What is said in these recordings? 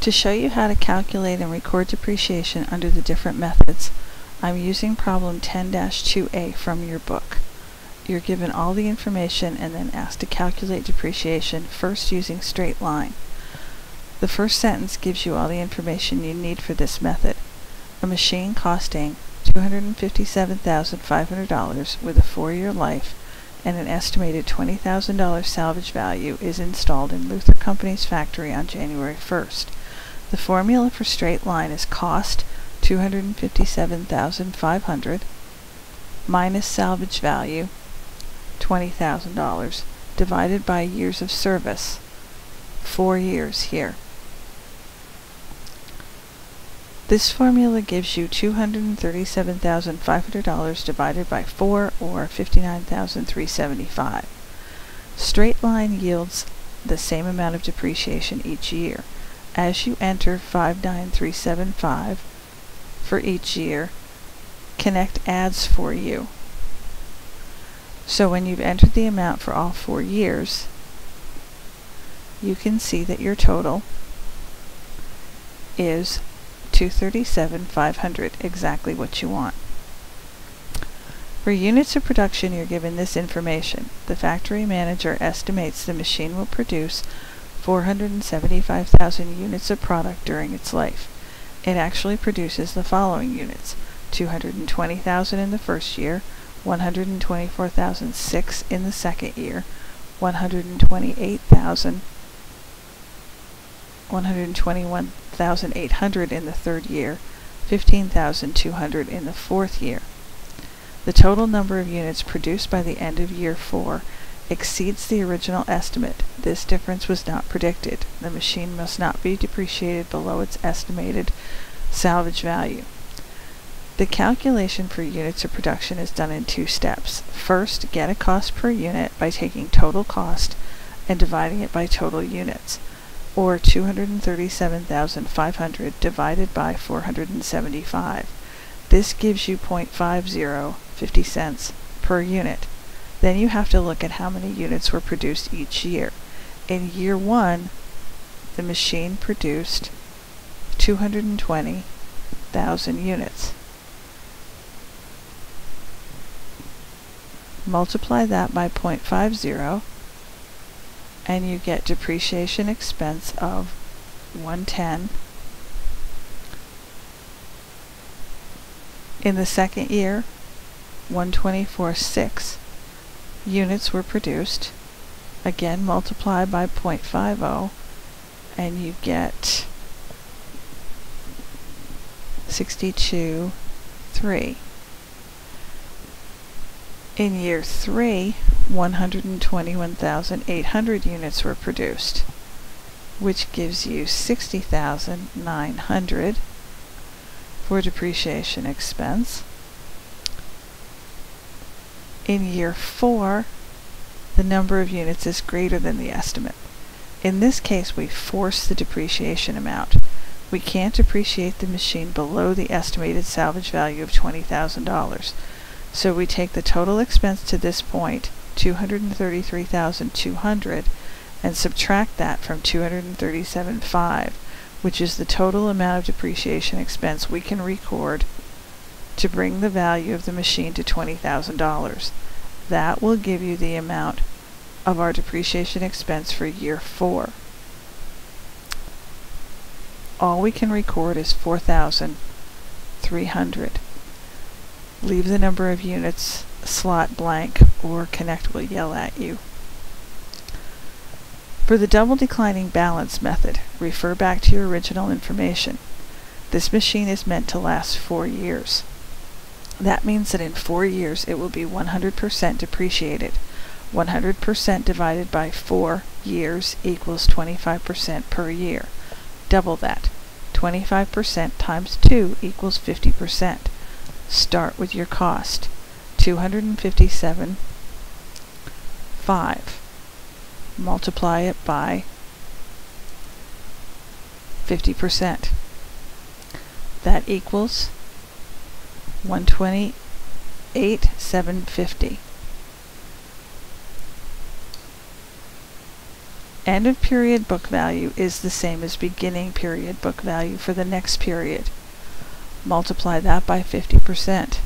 To show you how to calculate and record depreciation under the different methods, I'm using problem 10-2A from your book. You're given all the information and then asked to calculate depreciation, first using Straightline. The first sentence gives you all the information you need for this method. A machine costing $257,500 with a 4-year life and an estimated $20,000 salvage value is installed in Luther Company's factory on January 1st. The formula for Straightline is cost $257,500 minus salvage value $20,000 divided by years of service, 4 years here. This formula gives you $237,500 divided by 4, or $59,375. Straightline yields the same amount of depreciation each year. As you enter 59375 for each year, Connect adds for you. So when you've entered the amount for all 4 years, you can see that your total is $237,500, exactly what you want. For units of production, you're given this information. The factory manager estimates the machine will produce 475,000 units of product during its life. It actually produces the following units: 220,000 in the first year, 124,006 in the second year, 121,800 in the third year, 15,200 in the fourth year. The total number of units produced by the end of year 4 exceeds the original estimate. This difference was not predicted. The machine must not be depreciated below its estimated salvage value. The calculation for units of production is done in 2 steps. First, get a cost per unit by taking total cost and dividing it by total units, or 237,500 divided by 475. This gives you 0.50 cents per unit. Then you have to look at how many units were produced each year. In year 1, the machine produced 220,000 units. Multiply that by 0.50 and you get depreciation expense of 110. In the second year, 124,600 units were produced. Again, multiply by 0.50 and you get 62,300. In year 3, 121,800 units were produced, which gives you 60,900 for depreciation expense. In year 4, the number of units is greater than the estimate. In this case, we force the depreciation amount. We can't depreciate the machine below the estimated salvage value of $20,000. So we take the total expense to this point, $233,200, and subtract that from $237,500, which is the total amount of depreciation expense we can record to bring the value of the machine to $20,000. That will give you the amount of our depreciation expense for year 4. All we can record is 4,300. Leave the number of units slot blank or Connect will yell at you. For the double declining balance method, refer back to your original information. This machine is meant to last 4 years. That means that in 4 years it will be 100% depreciated. 100% divided by 4 years equals 25% per year. Double that. 25% times 2 equals 50%. Start with your cost, $257,500. Multiply it by 50%. That equals $128,750. End of period book value is the same as beginning period book value for the next period. Multiply that by 50%.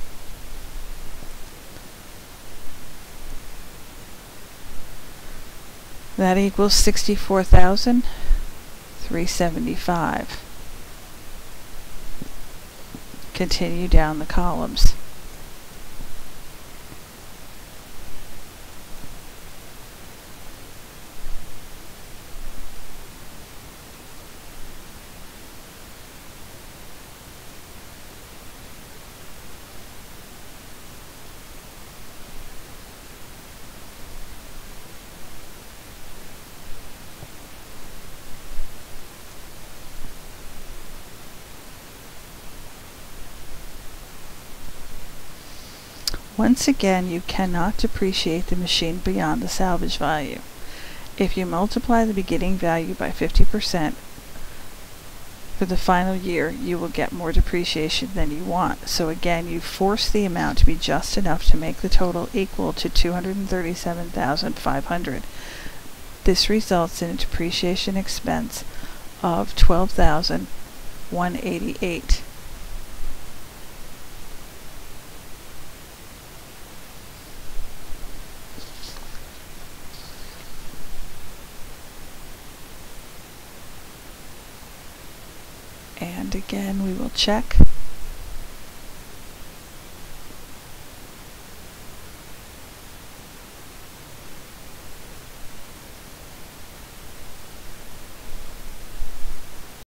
That equals $64,375. Continue down the columns. Once again, you cannot depreciate the machine beyond the salvage value. If you multiply the beginning value by 50% for the final year, you will get more depreciation than you want. So again, you force the amount to be just enough to make the total equal to $237,500. This results in a depreciation expense of $12,188. And again, we will check